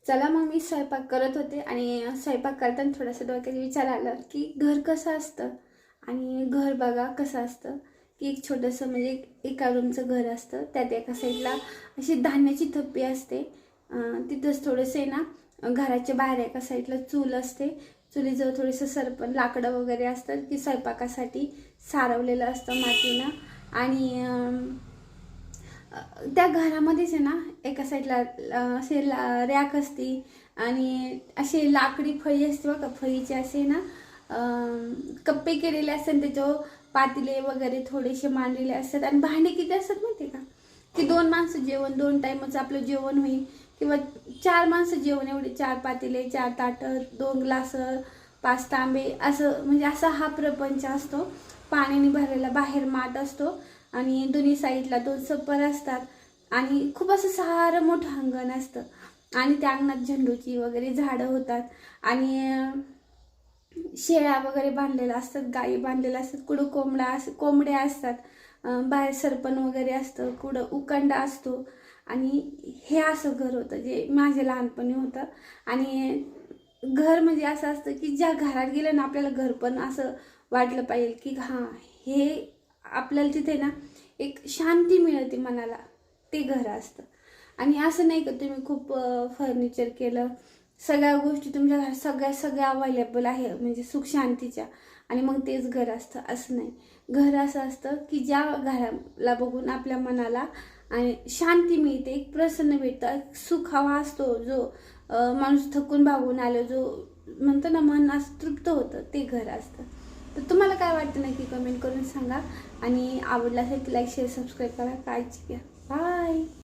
चला मग मी स्वयंपाक करत होते आणि स्वयंपाक करताना थोडंसं डोक्यात विचार आला की घर कसं असतं आणि घर बघा कसं असतं की एक छोटंसं म्हणजे एका रूमचं घर असतं. त्यात एका साईडला अशी धान्याची थप्पी असते. तिथंच थोडंसं आहे ना, घराच्या बाहेर एका साईडला चूल असते. चुलीजवळ थोडंसं सरपण लाकडं वगैरे असतात की स्वयंपाकासाठी सारवलेलं असतं मातीनं. आणि त्या घरामध्येच आहे ना, एका साईडला असे रॅक असते आणि असे लाकडी फळी असते बघा. फळीचे असे ना कप्पे केलेले असतात, त्याच्यावर पातेले वगैरे थोडेसे मांडलेले असतात. आणि भांडे किती असतात माहिती का, की 2 माणसं जेवण, 2 टाइमच आपलं जेवण होईल, किंवा 4 माणसं जेवण, एवढे 4 पातेले, 4 ताटं, 2 ग्लास, 5 तांबे, असं म्हणजे असा हा प्रपंच असतो. पाण्याने भरलेला बाहेर माठ असतो आणि दोन्ही साईडला 2 सप्पर असतात आणि खूप असं सारं मोठं अंगण असतं. आणि त्या अंगणात झेंडूची वगैरे झाडं होतात आणि शेळ्या वगैरे बांधलेल्या असतात, गायी बांधलेल्या असतात, कुठं कोंबड्या असतात, बाहेर सरपण वगैरे असतं, कुठं उकंडा असतो. आणि हे असं घर होतं जे माझ्या लहानपणी होतं. आणि घर म्हणजे असं असतं की ज्या घरात गेलं ना, आपल्याला घर पण असं वाटलं पाहिजे की हां, हे आपल्याला तिथे ना एक शांती मिळते मनाला, ते घर असतं. आणि असं नाही का तुम्ही खूप फर्निचर केलं, सगळ्या गोष्टी तुमच्या घरात सगळ्या अवेलेबल आहे म्हणजे सुख शांतीच्या, आणि मग तेच घर असतं असं नाही. घर असं असतं की ज्या घराला बघून आपल्या मनाला आणि शांती मिळते, एक प्रसन्न भेटतं, एक सुख हवा असतो, जो माणूस थकून भागून आलो, जो म्हणतो ना मन असं तृप्त होतं, ते घर असतं. तर तुम्हाला काय वाटतं नक्की कमेंट करून सांगा. आणि आवडला असेल तर लाईक शेअर सबस्क्राईब करा. काळजी घ्या. बाय.